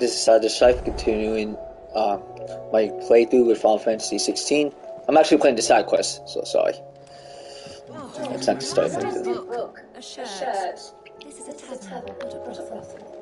This is the Cypher continuing my playthrough with Final Fantasy XVI. I'm actually playing the side quest, so sorry. It's not the start thing. A book, a shirt. This is a tavern, not a brothel.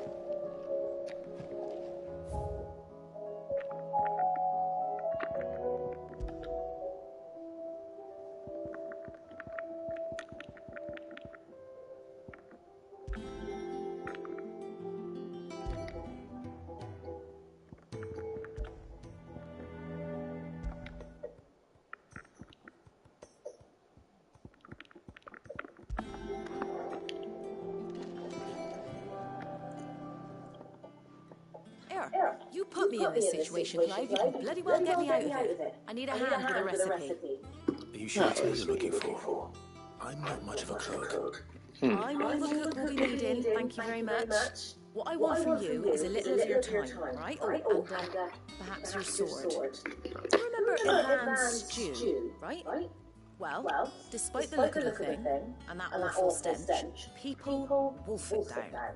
You put me in this situation, Clive. You can bloody well get me out of it. I need a hand with a recipe. Are you sure it's me you're looking for? I'm not much of a cook. I know the cook will be needing, thank you very much. What I want from you is a little of your time, right? Oh, and perhaps your sword. You remember Ivan's stew, right? Well, despite the look of the thing, and that awful stench, people wolf it down.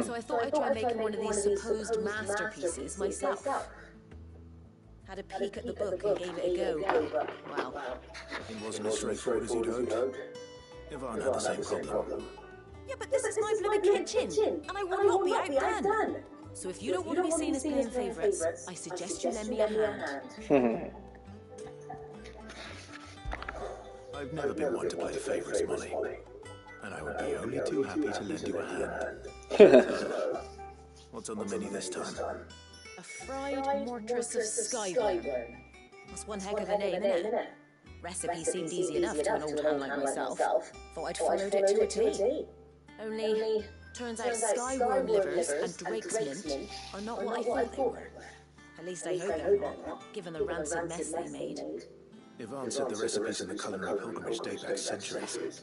So I thought I'd try making one of these supposed masterpieces myself. Had a peek at the book and gave it a go, but, well... It wasn't as straightforward as you'd hoped. Yvonne had the same problem. Yeah, but this is my bloody kitchen, and I will not be outdone. So if you don't want to be seen as playing favourites, I suggest you lend me a hand. I've never been one to play favourites, Molly. And I would be only too happy to lend you a hand. What's on the menu this time? A fried mortress of skyworm. That's one heck of a name, isn't it? Recipe seemed easy enough to an old hand like myself. Thought I'd followed it to a T. Only, turns out skyworm livers and drake's mint are not what I thought they were. At least I hope they're not, given the rancid mess they made. Yvonne said the recipes in the culinary pilgrimage date back centuries.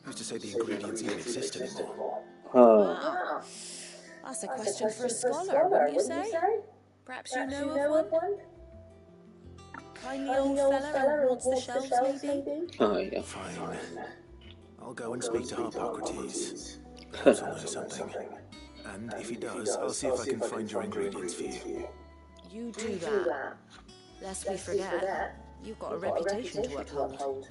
Who's to say the ingredients even exist anymore? Wow. That's a question for a scholar, wouldn't you say? Perhaps you know of one? Kindly old fella who wants the shelves, maybe? Oh, yeah. Fine. I'll go and speak to Hippocrates. Perhaps he'll know something. And if he does, I'll see if I can find your ingredients for you. You do that. Lest we forget, you've got a reputation to uphold.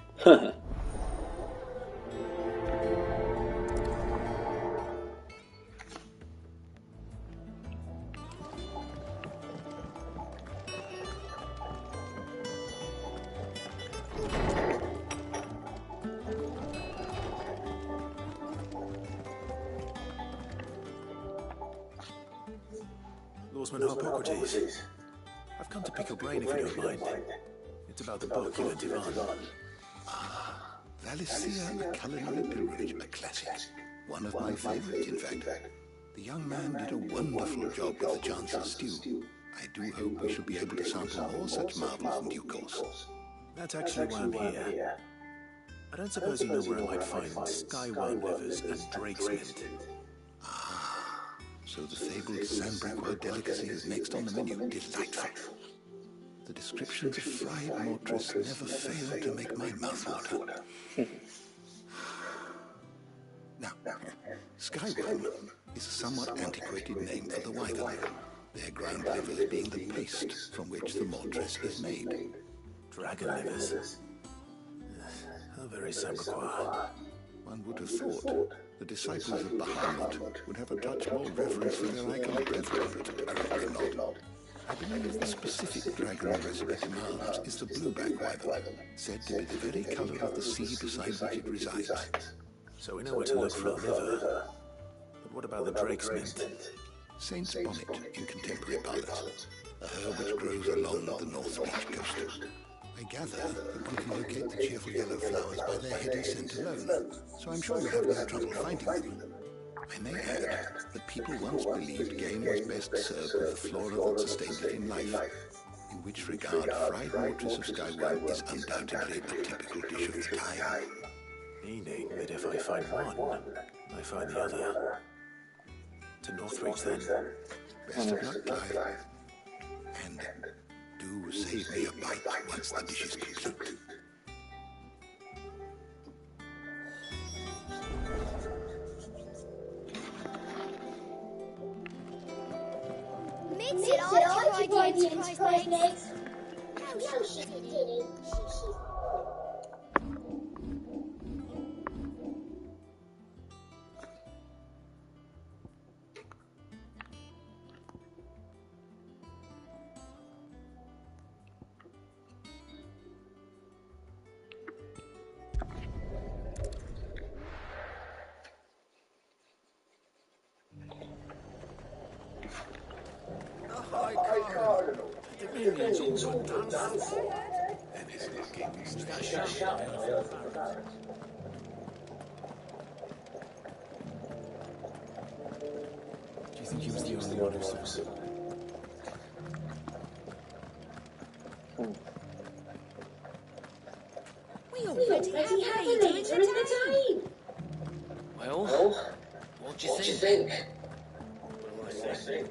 Lawsman Hippocrates. I've come to pick your brain if you don't mind. It's about the book you lent Yvonne. Valicia, a culinary pilgrimage, a classic. One of my favorites, in fact. The young man did a wonderful job with the Chancellor's stew. I do hope we shall be able to sample more such marvels in due course. That's actually why I'm here. I don't suppose you know where I might find skyworm livers and drake's mint. So the fabled Sambraquois delicacy is next on the menu. Delightful. The descriptions of fried mortress never fail to make my mouth water. Now, skyworm is a somewhat antiquated name for the wyvern, their ground livers being the paste from which the mortress is made. Dragon livers. How very Sambraquois. One would have thought the disciples of Bahamut would have a touch more reverence for their icon brethren, but apparently not. I believe the specific dragon the recipe demands is the blueback wyvern, said to be the very colour of the sea beside which it resides. So we know where to look for a liver. But what about the drake's mint? Saint's bonnet in contemporary parlance, a herb which grows along the North Beach coast. I gather that one can locate the cheerful yellow flowers by their heady scent alone, so I'm sure you'll have no trouble finding them. I may add that people once believed game was best served with the flora that sustained it in life, in which regard fried mortress of skyworm is undoubtedly a typical dish of the time. Meaning that if I find one, I find the other. To Northreach then. Best of luck, Clive. And do save me a bite once the dish is complete. Admit it, aren't you brought the enterprise eggs? No, she didn't. She... High Cardinal. The Dominions all done for. And his lookings. That shut Do you think he was the only one who saw it? We already have a leader in the team. Well, what do you think? What do I think?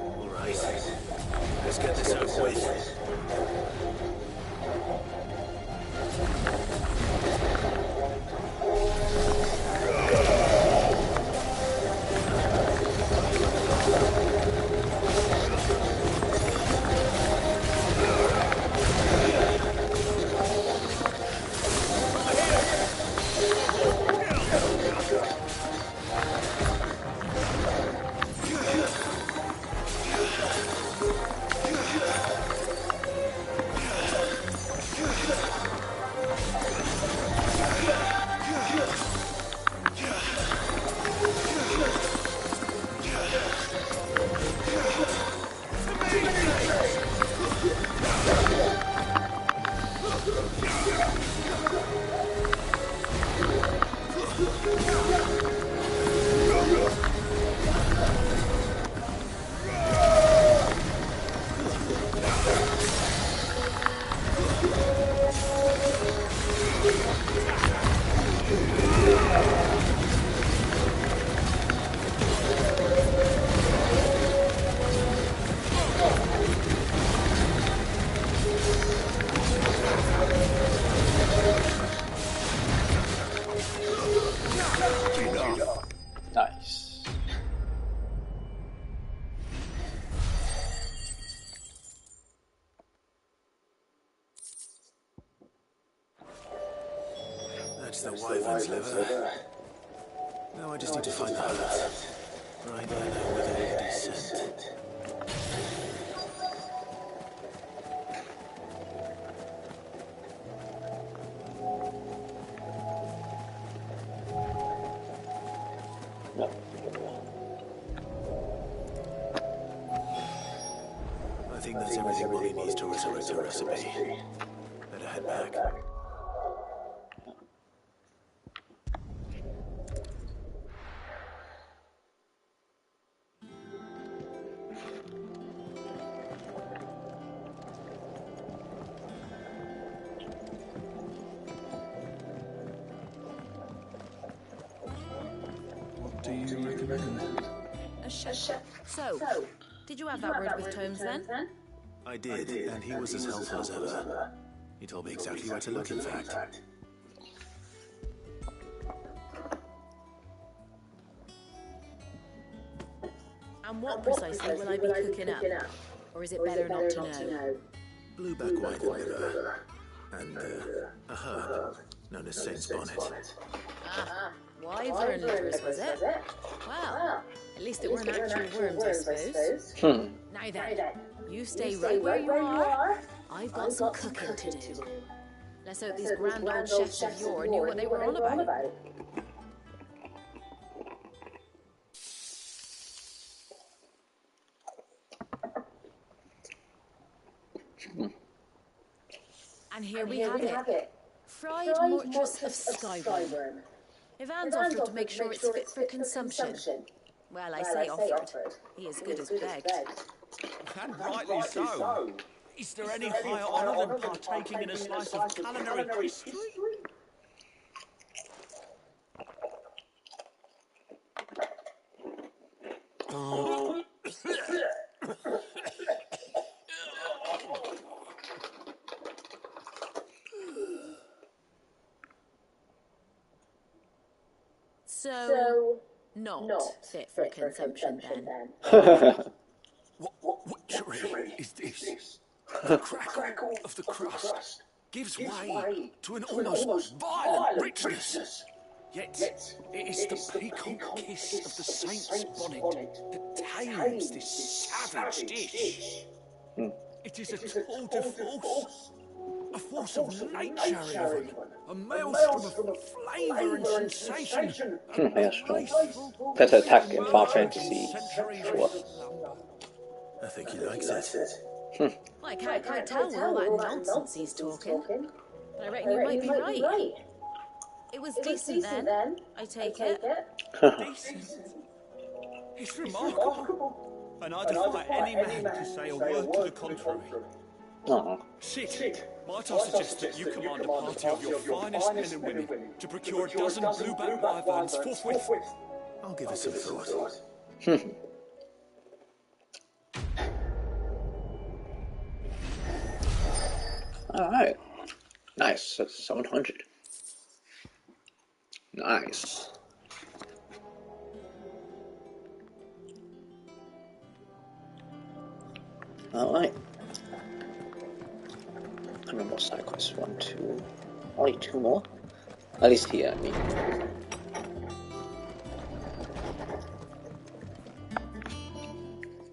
Alright, let's get this over with. Nice. That's the wyvern's liver. Now I just need to find the hut. Right, I know where the lady's sent. No. I think that's everything Molly needs to resurrect her recipe. Better head back. do you recommend? A chef. So, did you have that word with Tomes then? I did, and he was as helpful as ever. He told me exactly where to look, in fact. And what precisely will I be cooking up? Or is it better not to know? Blueback white and liver, and a herb known as Saint's Bonnet. Ah, wyvern livers, was it? Well, at least it weren't actual worms, I suppose. Now then, you stay right where you are. I've got some cooking to do. Let's hope these grand old chefs of yore knew what they were on about. And here we have it. Fried mortress of skyworm. Ivan's offered to make sure it's fit for consumption. Well, I say offered. He as good as begged. And rightly so. Is there any higher honour than partaking in a slice of culinary history? So, not fit for consumption then. What witchery is this? The crackle of the crust gives way to an almost violent richness. Yet it is the piquant kiss of the Saint's Bonnet that tames this savage dish. It is a tour de force, a force of nature even, a maelstrom of flavour and sensation. Maelstrom. Better attack in Final Fantasy 4. I think he likes it. Well, I can't quite tell with all that nonsense he's talking. But I reckon you might be right. It was decent then, I take it. Decent. It's remarkable. And I defy any man to say a word to the contrary. Oh. Sid, might I suggest that you command a party of your finest men and women to procure a dozen blueback wyverns forthwith? I'll give it some thought. Alright. Nice. That's 700. Nice. Alright. How many more side quests? 1, 2. Only 2 more? At least here, I mean.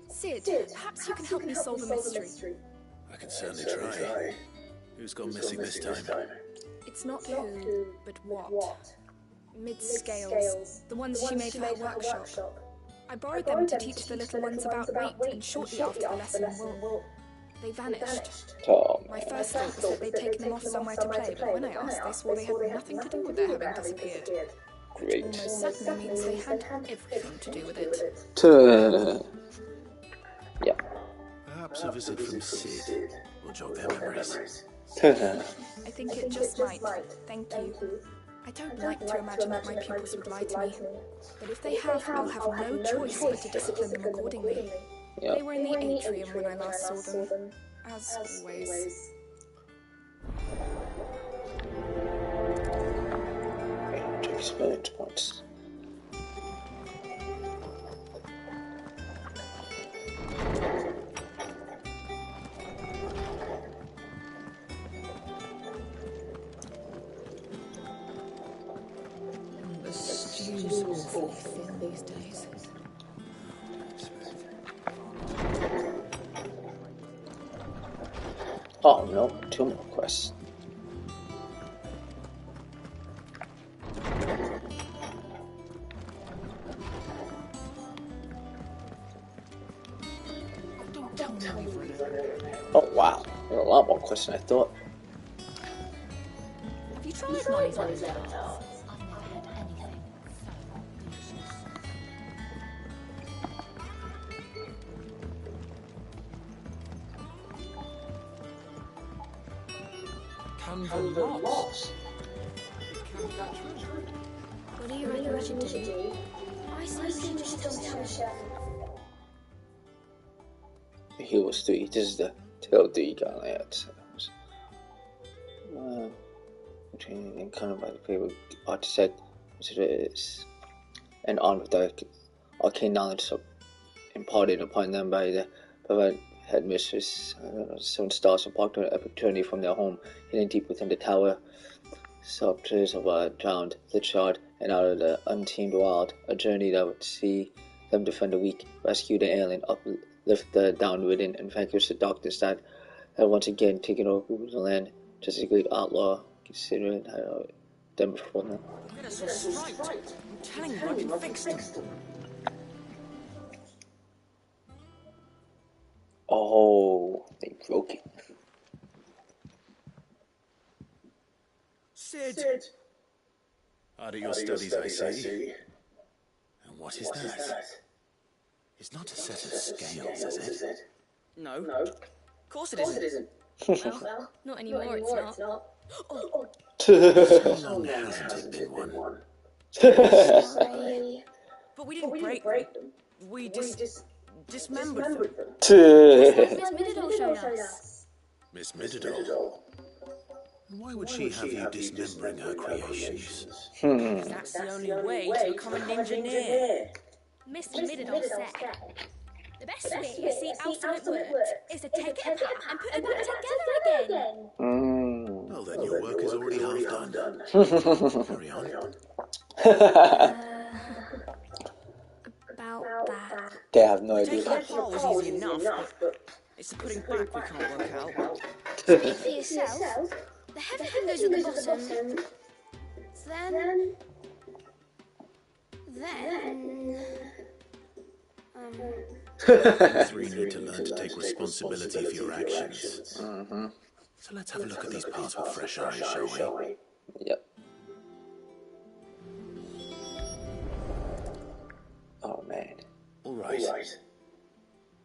Sid, perhaps you can help me solve a mystery. I can certainly try. Who's gone missing this time? It's not who, but what. Mid-scales, the ones she made for her workshop. I borrowed them to teach the little ones about weight, and shortly after the lesson, they vanished. Oh, My first thought was that they'd taken them off somewhere to play, but when I asked, they swore they had nothing to do with their having disappeared. great. Almost certainly means they had everything to do with it. Yeah. Perhaps a visit from Sid will jog their memories. I think it just might. Thank you. I don't like to imagine that my pupils would lie to me, but if they have, I'll have no choice but to discipline them accordingly. Yeah. They were in the atrium when I last saw them, as always. 800 experience points. The stew's awfully thin these days. Oh no, 2 more quests. Oh wow, there are a lot more quests than I thought. Have you tried Molly's Molly's Levels? I've never had anything so delicious. Can the lots? What do you reckon we should do? I see you just on the show. He was 3. This is the tail 3 guy I had. Training kind of by the favorite artifact, which it is, and armed with the arcane knowledge imparted upon them by the headmistress. 7 stars of parked an opportunity from their home, hidden deep within the tower. Sculptures of a drowned, lit shard, and out of the untamed wild, a journey that would see them defend the weak, rescue the alien, uplift the downridden, and vanquish the darkness that had once again taken over the land. Just a great outlaw, considering how them before them. Get us all straight. I'm telling you, I can fix them. Oh, they broke it. Sid! Hard at your studies, I see. And what is that? It's not a set of scales, is it? No. Of course it isn't. Well, not anymore, it's not. Oh. How long hasn't it been one? Sorry. But we didn't break them. We just dismembered them. Miss Middledore showed us. Miss Middledore? Why would she have you dismembering her creations? That's the only way to become an engineer. Mr. Middledore said, the best way to see ultimate works is to take it apart and put it back together again. Well, then your work is already half done. Carry on. About that. They have no idea. Taking it apart was easy enough, but it's the putting back we can't work out. Speak for yourself. The heavy thing goes at the bottom. Then... You 3 need to learn to take responsibility for your actions. So let's have a look at these parts with fresh eyes, shall we? Yep. Oh man. All right.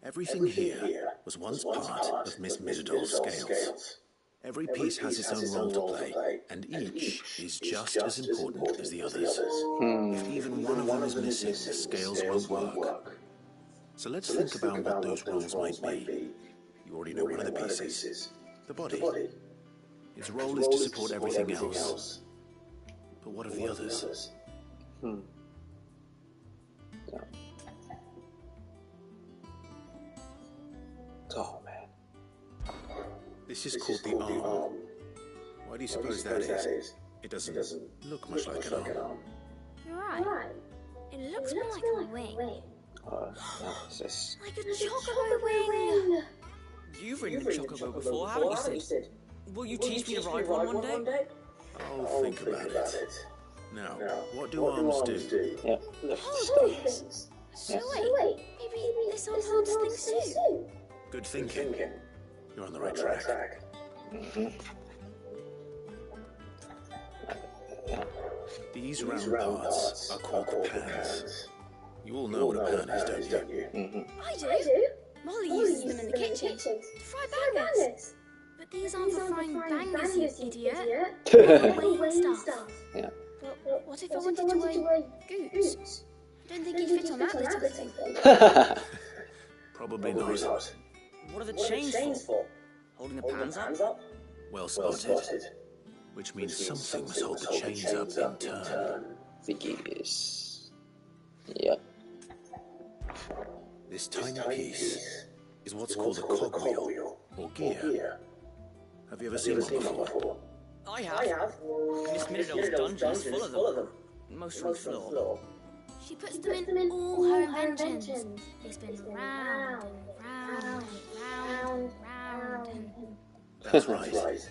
Everything here was once part of Miss Middadore's scales. Every piece has its own role to play, and each is just as important as the others. If even one of them is missing, the scales won't work. So let's think about what those roles might be. You already know one of the pieces. The body. Its role is to support everything else. But what of the others? Oh man. This is called the arm. Why do you suppose that is? It doesn't look much like an arm. You're right. It looks more like a wing. It's just... Like a chocobo wing. You've ridden the chocobo before, haven't you, Sid? Will you teach me to ride one day? I'll think about it. Now, what do arms do? Yep. Hold things. So wait, maybe this arm holds things too. Good thinking. You're on the right track. These round parts are called the pans. You all know what a pan is, don't you? I do. Molly uses them in the kitchen to fry bangers. But these aren't for frying bangers, you idiot. Weighing stuff. Yeah. But what if I wanted to weigh goods? I don't think you'd fit on that little thing. Probably not. What are the chains for? Holding the pans up? Well spotted. Which means something must hold the chains up in turn. The gears. Yep. This tiny piece is what's called a cogwheel, or gear. Have you ever seen one before? I have. Miss Middadore's dungeon is full of them. Most from the floor. She puts them in all her inventions. They spin round and round and round and... That's right.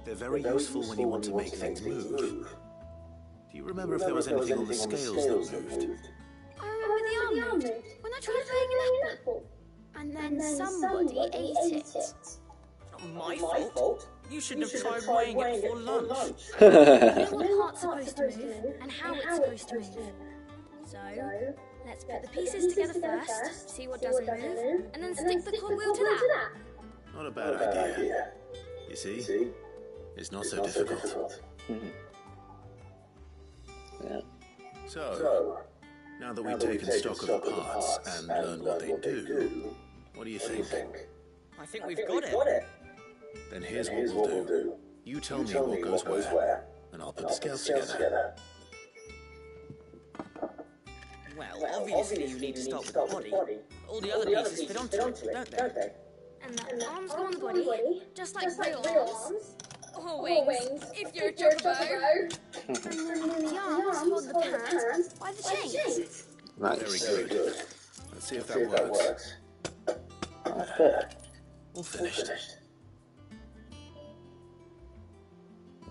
They're very useful when you want to make things move. Do you remember if there was anything on the scales that moved? I remember the arm moved when I tried weighing an apple. And then somebody ate it. Not my fault. You shouldn't have tried weighing it before lunch. You know what part's supposed to move and how it's supposed to move. So, let's put the pieces together first, see what doesn't move, and then stick the cogwheel to that. Not a bad idea. You see? It's not so difficult. Yeah. So, Now that we've taken stock of the parts and learned what they do, what do you think? I think we've got it. Then here's what we'll do. You tell me what goes where, and I'll put the scales together. Well, obviously you need to start with the body. All the other pieces fit onto it, don't they? And the arms go on the body, just like real arms. Or wings, if you're a chocobo. And then the arms hold the pants by the chains. Nice. Very good. Let's see if that works. All finished.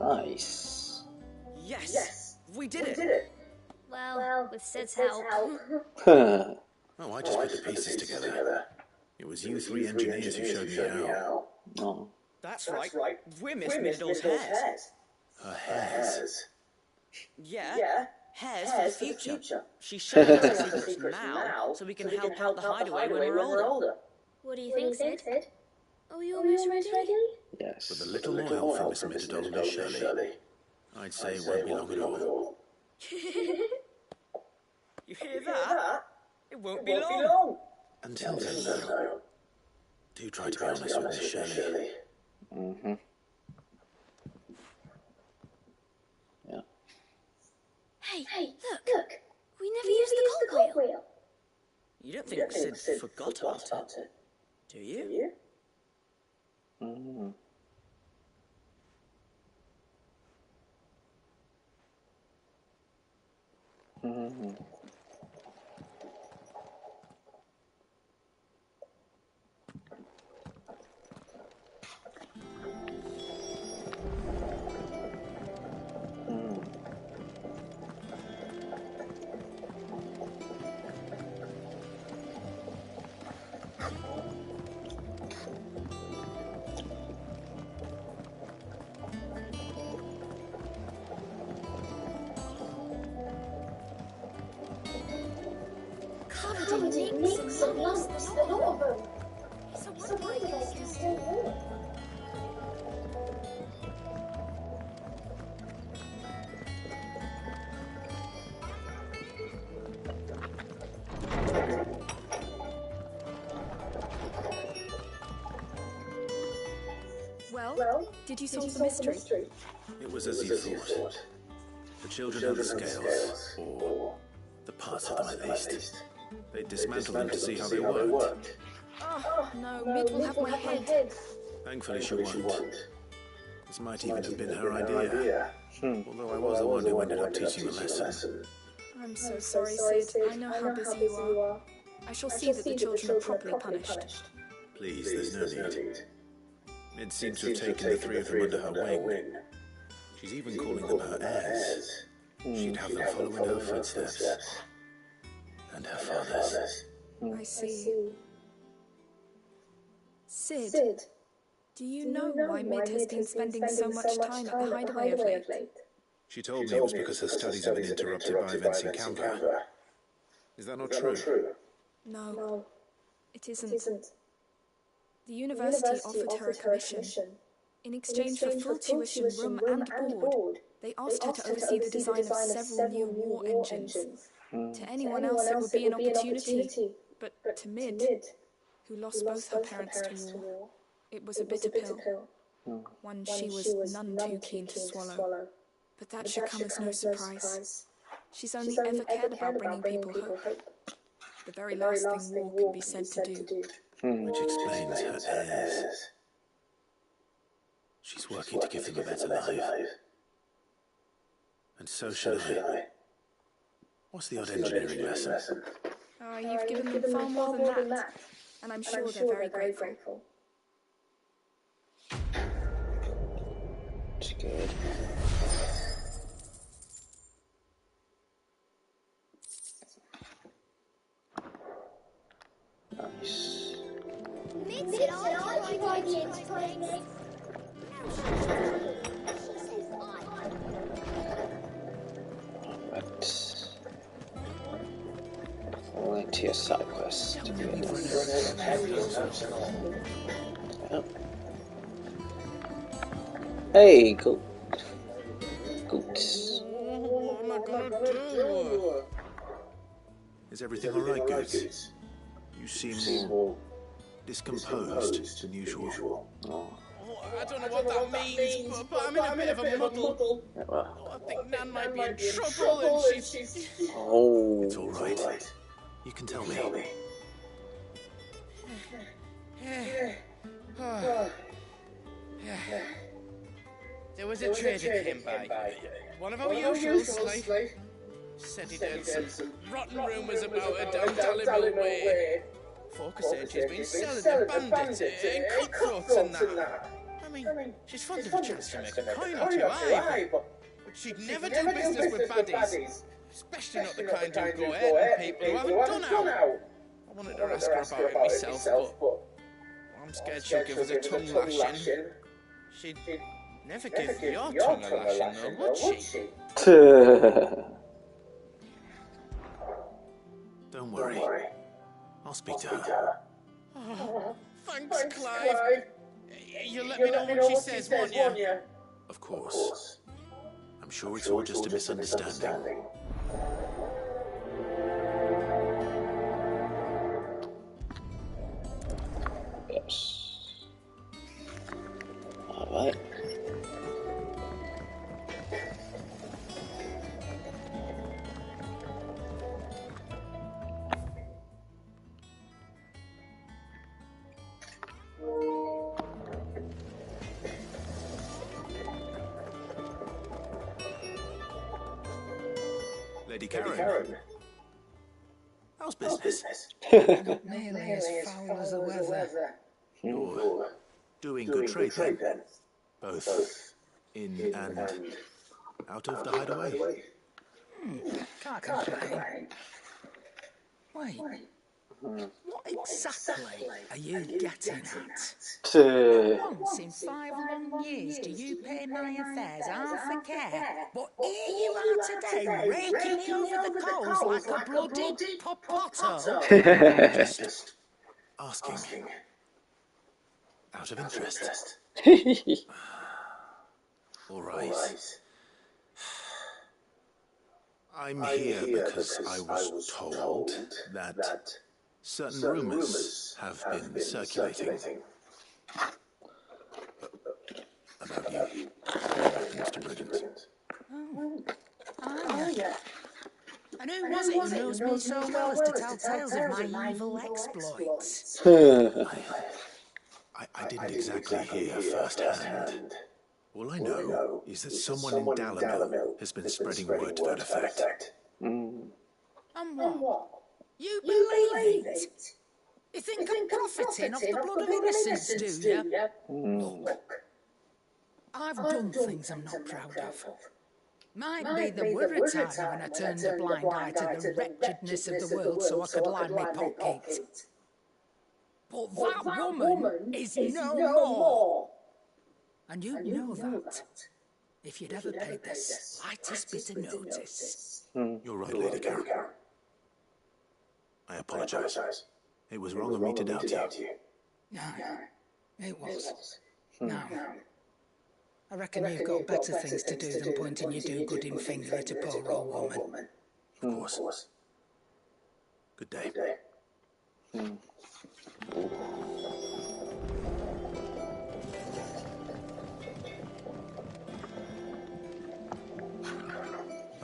Nice. Yes, we did it. Well, with Sid's help. Oh, I just put the pieces together. It was you three engineers who showed me how. Oh. That's right. We're Miss Middle's hairs. Her hairs. Yeah, hairs for the future. She's showing us the secrets now, so we can help out the hideaway when we're older. What do you think, Sid? Are you almost ready? Yes. With a little more help from Miss Middle and Miss Shirley, I'd say it won't be long at all. You hear that? It won't be long. Until then, though, do try to be honest with Miss Shirley. Mm-hmm. Yeah. Hey, look. We never used the cogwheel. You don't think Sid forgot about it, do you? Mm-hmm. Mm-hmm. Covered in nicks and lumps, the lot of them. It's a wonder they can still walk. Well, did you solve the mystery? It was as you thought. The children had the scales, or the parts of them at least. They dismantled them to see how they worked. Oh, no, Mid will have my head. Thankfully she won't. This might even have been her idea. Although I was the one who ended up teaching the lesson. I'm so sorry, Sid. I know how busy you are. I shall see that the children are properly punished. Please, there's no need. Mid seems to have taken the three of them under her wing. She's even calling them her heirs. She'd have them follow in her footsteps. And her father's. I see. Sid, do you know why Mid has been spending so much time at the hideaway of late? She told me it was because her studies have been interrupted by events in Canberra. Is that not true? No, it isn't. The university offered her a commission. In exchange for full tuition, room and board, they asked her to oversee the design of several new war engines. To anyone else it would be an opportunity, but to Mid, who lost both her parents to war, it was a bitter pill. One she was none too keen to swallow. But that should come as no surprise. She's only ever cared about bringing people hope. The very last thing war can be said to do. Which explains her heirs. She's working to give them a better life. And so should I. What's the odd engineering lesson? Oh, you've given them far more than that. And I'm sure they're very grateful. It's good. Nice. Mid said I keep ideas playing this. Right. Fall into your side quest. Yep. Hey, goat. Goats. What am I gonna do? Is everything all right, Goose? You seem more discomposed than usual. Oh. I don't know what that means, but I'm in a bit of a muddle. Yeah, well. I think Nan might be in trouble and she's... Oh. It's all right. You can tell me. There was a trader came by. One of our usuals, like... Said he'd heard some rotten rumours about her down Dalrymple way. Folk said she's been selling to bandits and cutthroats and that. I mean, she's fond of a chance to make a coin or two, aye, but she'd never do business with baddies. Especially not the kind who go hurting people who haven't done out. I wanted to ask her about it myself, but I'm scared she'll give us a tongue lashing. She'd never give your tongue a lashing, though, would she? Don't worry. I'll speak to her. Oh, thanks, Clive. You'll let me know what she says, won't you? Of course. I'm sure it's all just a misunderstanding. Yes. Alright. Lady Karen. How's business? Not nearly as foul as the weather. You're doing good trade then? Both in and out of the hideaway? Can't complain. Wait, what exactly are you getting at? Once in 5 long years do you pay my affairs half a care, but here you are today, raking me over the coals like a bloody potato. Just asking. Out of interest. All right. I'm here because I was told that certain rumors have been circulating about you, Mr. Brilliant. Oh, yeah. And who was it who knows me so well as to tell tales of my evil exploits? I didn't exactly hear firsthand. All I know is that someone in Dalrymple has been spreading word to that effect. And what? You believe it? You think I'm profiting off the blood of innocence, do you? Look, I've done things I'm not proud of. Might be there were a time when I turned a blind eye to the wretchedness of the world so I could line my pocket. But that woman is no more. And you'd know that if you'd ever paid the slightest bit of notice. You're right, Lady Karen. I apologize. It was wrong of me to doubt you. No, it was. No. I reckon you've got better things to do than pointing your do-gooding finger at a poor old woman. Of course. Good day.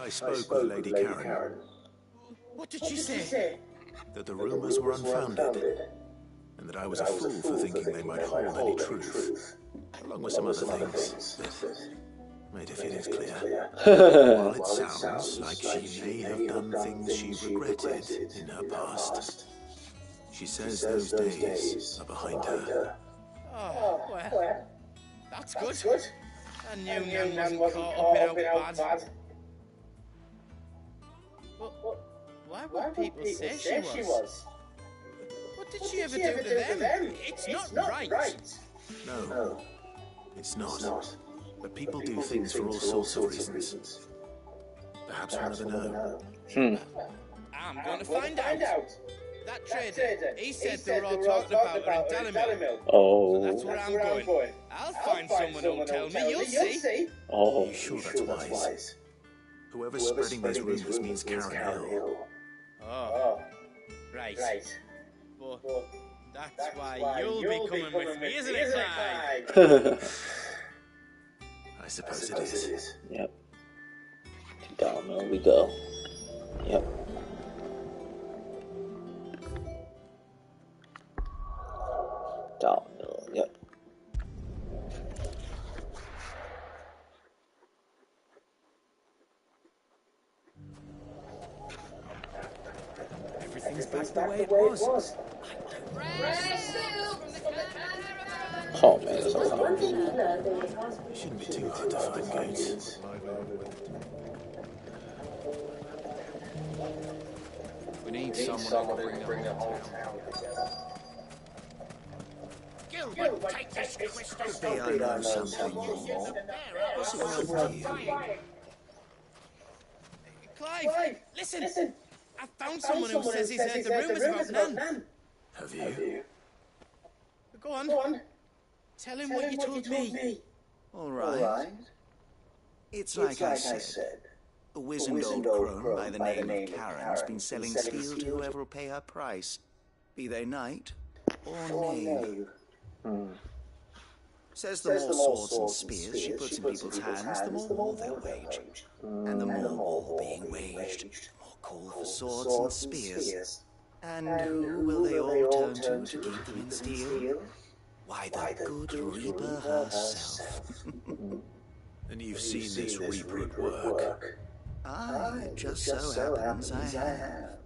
I spoke with Lady Karen. What did she say? That the rumors were unfounded, and that I was a fool for thinking they might hold any truth, along with some other things that made her feelings clear. While it sounds like she may have done things she regretted in her past, she says those days are behind her. Oh, well, that's good. I knew Nan wasn't caught up in out bad. But why would people say she was? What did she ever do to them? It's not right. No, it's not. But people do things for all sorts of reasons. Perhaps we'll never know. I'm going to find out. That trader, he said they were all talking about her in Dalrymple. Oh. So that's where I'm going. I'll find someone who'll tell me, you'll see. Oh. Are you sure that's wise? Whoever's spreading these rumors means Karen Hill. Oh, right. But that's why you'll be coming with me, isn't it, Clive? I suppose it is. Yep. To Dalmill we go. Yep. Dalmill, yep. Everything's back the way it was. Oh man, that's so hard. It shouldn't be too hard to find gates. We need someone who can bring the whole town together. Gilbert, take this crystal. Maybe I know something more. What's it worth to you? Clive, listen. I found someone who says he's heard the rumours about Nan. Have you? Go on. Tell him what you told me. All right. It's like I said. A wizened old crone by the name of Karen's been selling steel to whoever will pay her price, be they knight or knave. Says the more swords and spears she puts in people's hands, the more war they'll wage. And the more war being waged, the more call for swords and spears. And who will they all turn to keep them in steel? Why, the good Reaper herself. And you've seen this Reaper at work? Aye, it just so happens I have.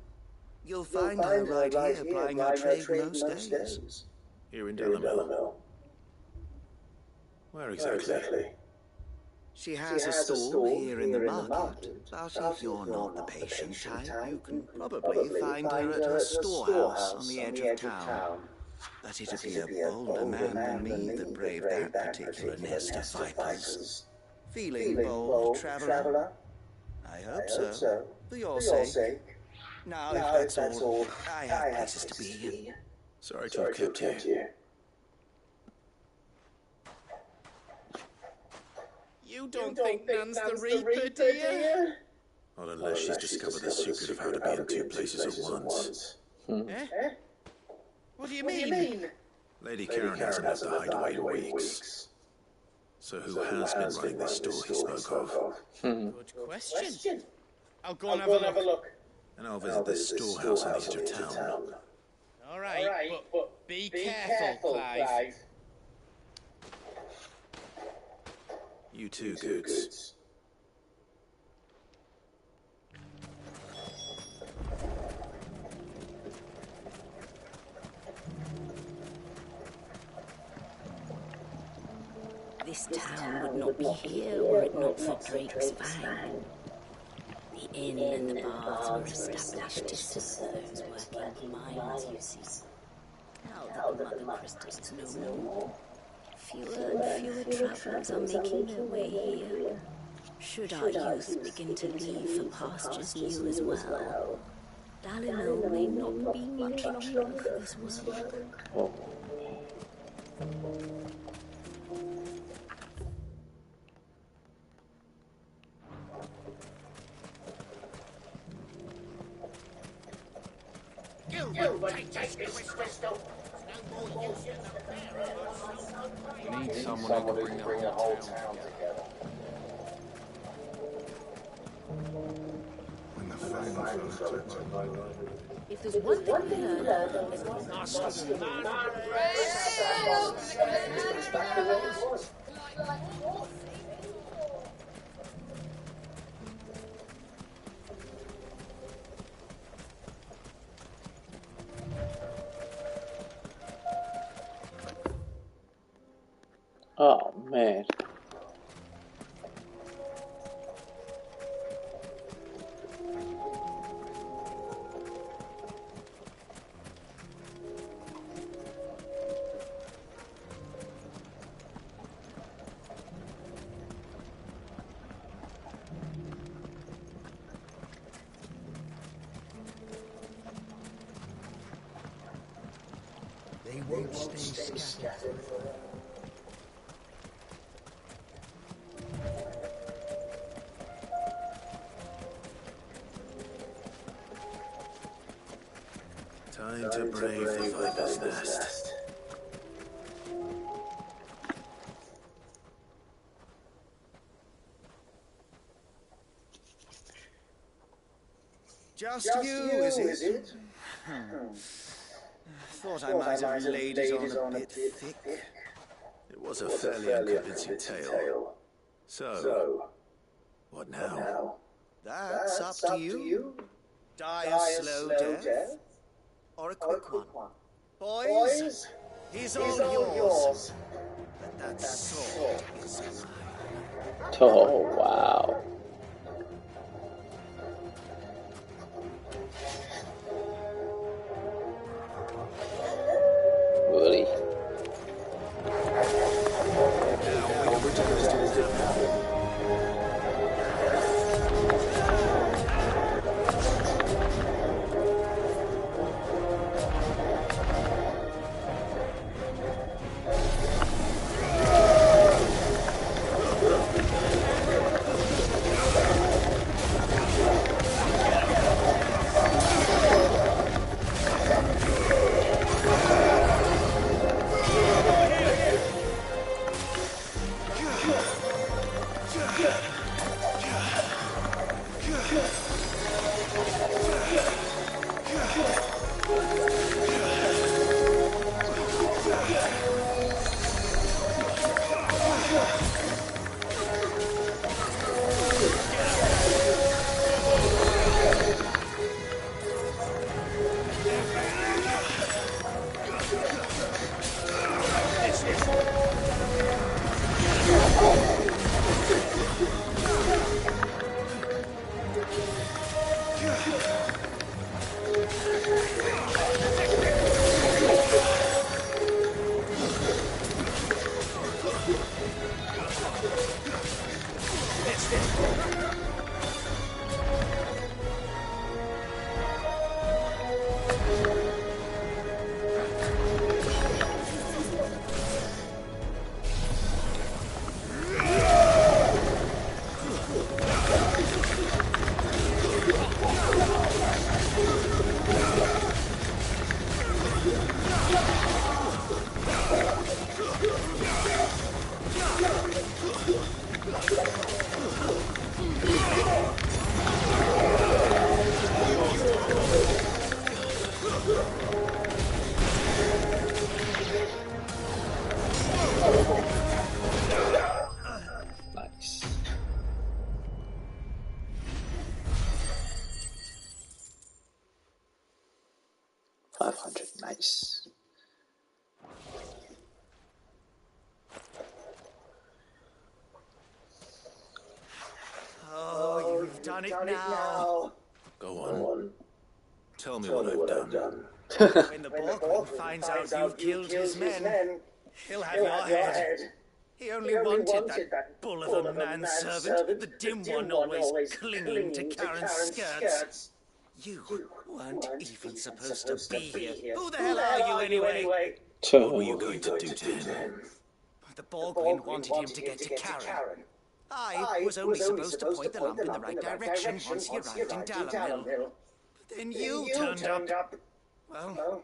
You'll find her right here plying her trade most days. Here in Dalmill. Where exactly? She has a stall here in the market, but if you're not the patient type, you can probably find her at her storehouse on the edge of town. But it'd be a bolder man than me that braved that particular nest of vipers. Feeling bold, traveller? I hope so, for your sake. Now, if that's all, I have places to be. Sorry to have kept you. You don't think Nan's the Reaper, do you? Not unless she's discovered the secret of how to be in two places at once. Eh? What do you mean? Lady Karen hasn't had to hide away in weeks. So who has been running this store he spoke of? Good question. I'll go and have a look. And I'll visit this storehouse on the edge of town. All right, but be careful, Clive. You too, Goods. This town would not be here were it not for Drake's Fang. The inn and the baths were established to serve those working mines, you see. Now that the Mother Crystal's no more, fewer and fewer travellers are making their way here. Should our youth begin to leave for pastures new as well, Dallimel may not be much longer for this world. Gilbert, take this crystal. We need someone who can bring the whole town together. When the final folks If there's one thing we learned, it's that Master man. Oh man. They won't stay scattered. Time to brave the viper's nest. Just you, is it? Thought I might have laid it on a bit thick. It was a fairly unconvincing tale. So, what now? That's up to you. Die a slow death, or a quick one. Boys, he's all yours. But that sword is mine. Oh, wow. Really? Nice. $500, nice. Oh, you've done it now. Go on. Tell me what I've done. When the Borgwin finds out you've killed his men, he'll have your head. He only wanted that bull of a manservant, the dim one always clinging to Karen's skirts. You weren't even supposed to be here. Who the hell are you anyway? What were you going to do to him? The Borgwin wanted him to get to Karen. I was only supposed to point the lamp in the right direction once he arrived in Dallamil. But then you turned up. Well,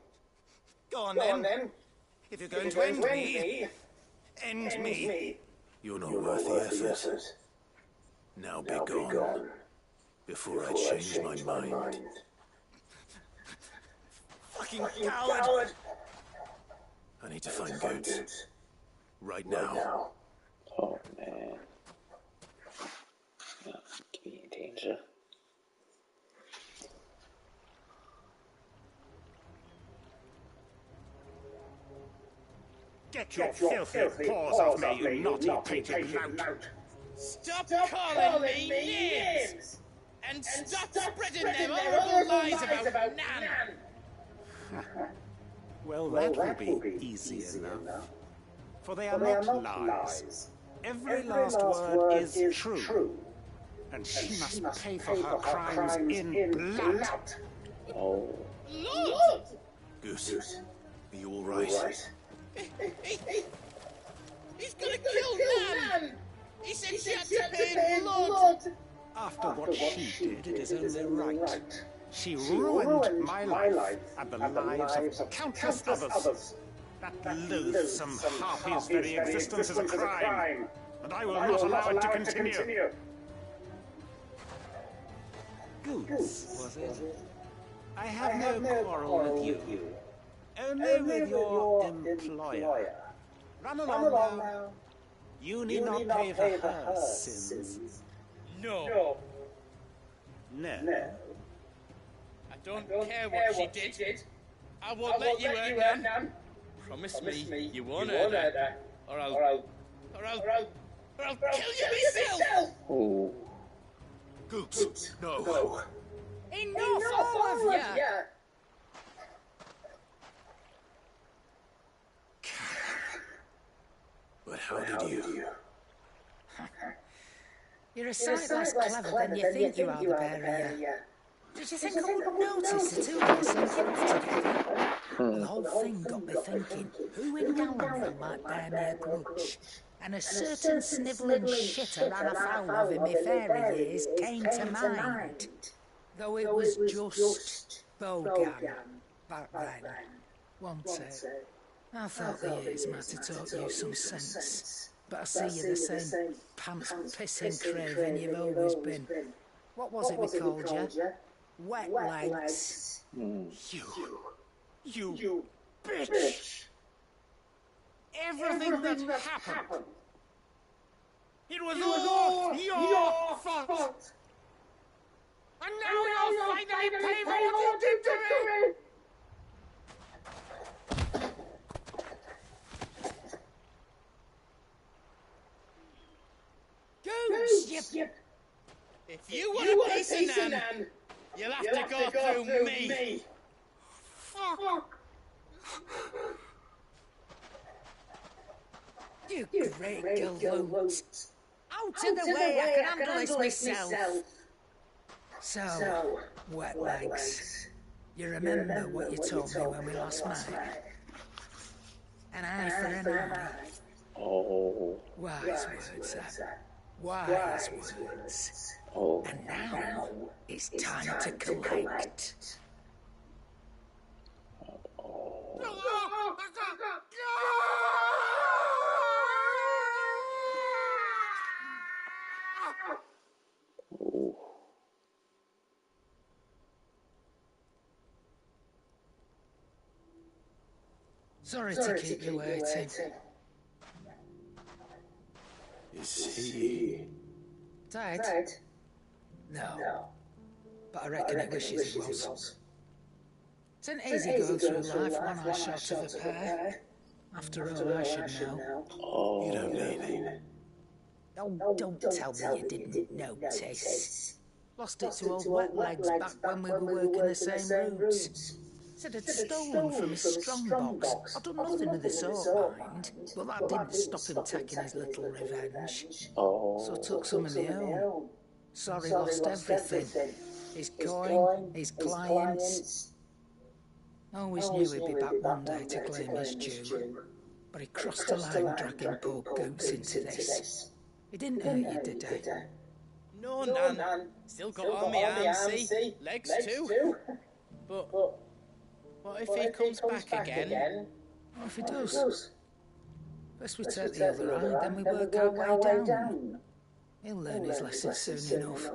go on then. If you're going to end me, end me. You're not worth the effort. Now be gone, before I change my mind. Fucking coward! I need to find Goetz. Right now. Oh, man. Yeah, could be in danger. Get your filthy paws off me, you naughty painted lout! Stop calling me names! And stop spreading them horrible lies about Nan! Well, that will be easy enough. For they are not lies. Every last word is true. And she must pay for her crimes in blood. Oh. Lord! Goose, are you all right? He's gonna kill Nan! He said she had to pay in blood! After what she did, it is only right. She ruined my life and the lives of countless others. That loathsome harpy's very existence is a crime, and I will not allow it to continue. Goose, was it? I have no quarrel with you. Only with your employer. Run along now. You need not pay for her sins. No. No. I don't care what she did. I won't let you hurt Nan. Promise me you won't hurt her. Or I'll kill you myself! Oh. Goops, no. Enough, all of you! But how did you? You're a sight less clever than you think you are, the pair of you. Did you think I wouldn't notice the two of you sneaking off together? The whole thing got me thinking, who in Gallonville might bear me a grudge? And a certain snivelling shitter ran afoul of in my fairy years came to mind. Though it was just Bogan back then, wasn't it? I thought the years might have taught you some sense, but I see you're the same pants-pissing craven you've always been. What was it we called you? Wet legs. You bitch! Everything that happened, it was all your fault! And now you'll finally pay for what you did to me! Goose, you... If you want a piece of Nan, you'll have to go through me. Fuck! You great galoot. Out of the way, I can handle this myself. So, wet legs, you remember what you told me when we last met? An eye for an eye. Oh. Wise words, wise words. Oh. And now, it's time to collect. Sorry to keep you waiting. Is he? Dead? No. But I reckon he wishes he was. It's an easy going through life, one eye short of a pair. After all, I should know. Oh. You don't need. Oh, don't tell me you didn't notice. Lost it to old wet legs back when we were working the same routes. Said I'd stolen from his strongbox. I'd done nothing of the sort, mind, but that didn't stop him taking his little revenge. Oh. So I took some of my own. Sorry, lost everything. His coin, his clients. Always knew he'd be back one day to claim his due. But he crossed the line dragging poor Goose into this. He didn't hurt you, did he? No, Nan. Still got all my arms, see? Legs too. But what if he comes back again? What if he does? First we take the other eye, then we work our way down. He'll learn his lesson soon enough.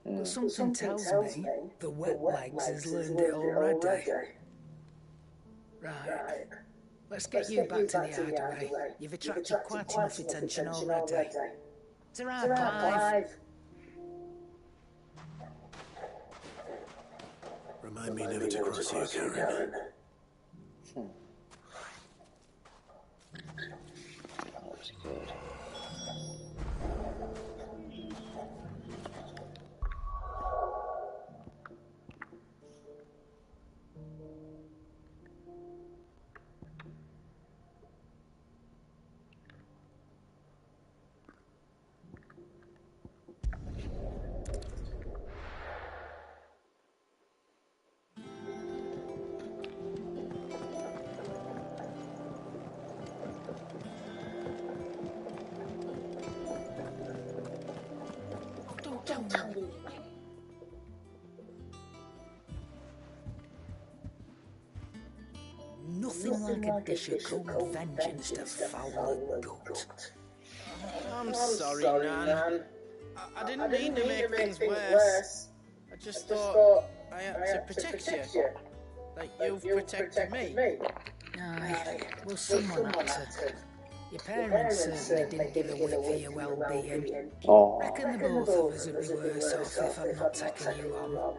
But something tells me the wet legs has learned it already. Right. Let's get you back to the hideaway. You've attracted quite enough attention already. Ta-ra, Clive. Remind me never to cross you, Karen. That was good. nothing like a dish of cold vengeance to foul the gut. I'm sorry, Nan. I didn't mean to make things worse. I just thought I had to protect you. Like you've protected me. Aye, well, someone had to. Your parents certainly didn't give a whit for your well-being. Reckon the both of us would be worse off if I'd not taken you on.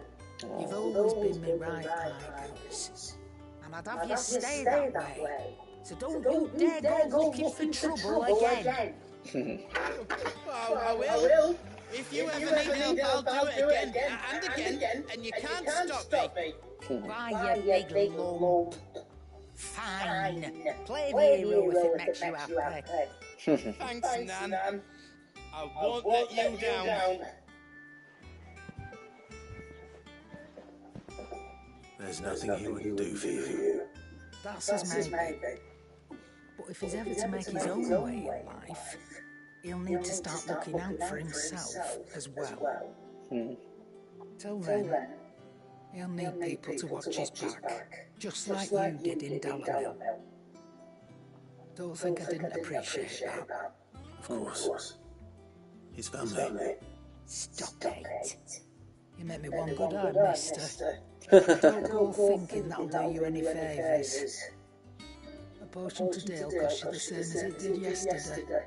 You've always been me right eye, Goose. And I'd have you stay that way. So don't you dare go looking for trouble again. Well, I will. If you ever need help, I'll do it again and again, and you can't stop me. Why, you big lump. Fine. Play the hero if it makes you happy. Thanks, Nan. I won't let you down. There's nothing he wouldn't do for you. That's as maybe. But if he's ever to make his own way in life, he'll need to start looking out for himself as well. Till then, he'll need people to watch his back, just like you did in Dallamil. Don't think I didn't appreciate that. Of course. His family. Stop it. You make me one good eye, mister. Don't go thinking that'll do you any favours. A potion today will cost you the same as it did yesterday.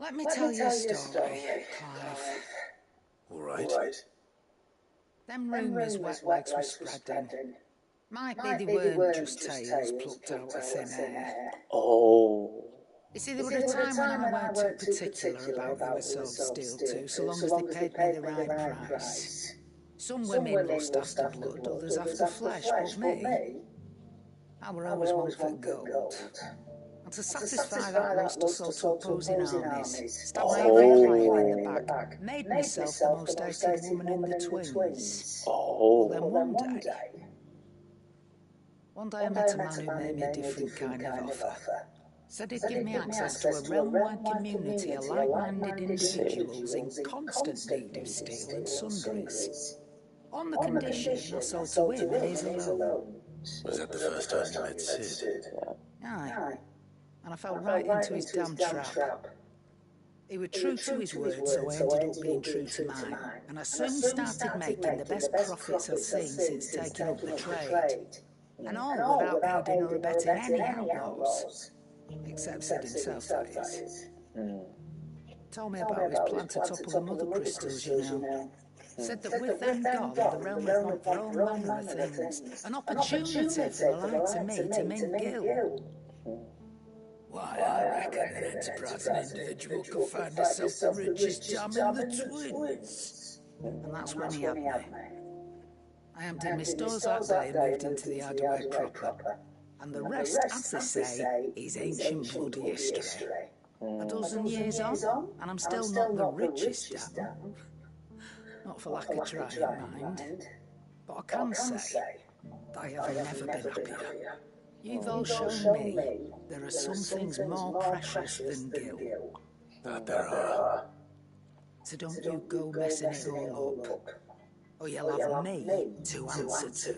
Let me tell you a story, Clive. All right. Them rumours wetlegs were spreading. Might be they weren't just tales plucked out of thin air. Oh. You see, there were a time when I weren't too particular about who I sold steel to, so long as they paid me the right price. Some women lust after blood, others after flesh, but me, I were always one for gold. And to satisfy that lust, I sold to opposing armies, stabbed my every client in the back, made myself the most hated woman in the twins. Well, then one day I met a man who made me a different kind of offer. Said he'd give me access to a realm-wide community of like-minded individuals in constant need of steel and sundries. On the condition I sold to him and his alone. Was that the first time you met Sid? Aye. And I fell right into his damn trap. He was true to his word, so I ended up being true to mine. And I soon started making the best profits I've seen since taking up the trade. And all without aiding or abetting any outlaws. Except Sid himself, that is. Told me about his plan to topple the mother crystals, you know. Said that with them gone, the realm would want their own manner of things. An opportunity for the likes of me to mint gil. Why, I reckon an enterprising individual could find herself the richest jam in the twins. And that's when he had me. I emptied my stores that day and moved into the hideaway proper. And the rest, as they say, is ancient bloody history. A dozen years on, and I'm still not the richest damn. Not for lack of trying, mind. But I can say that I have never been happier. You've all shown me there are some things more precious than gil. That there are. So don't you go messing it all up, or you'll have me to answer to.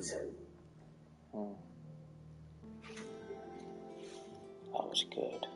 That was good.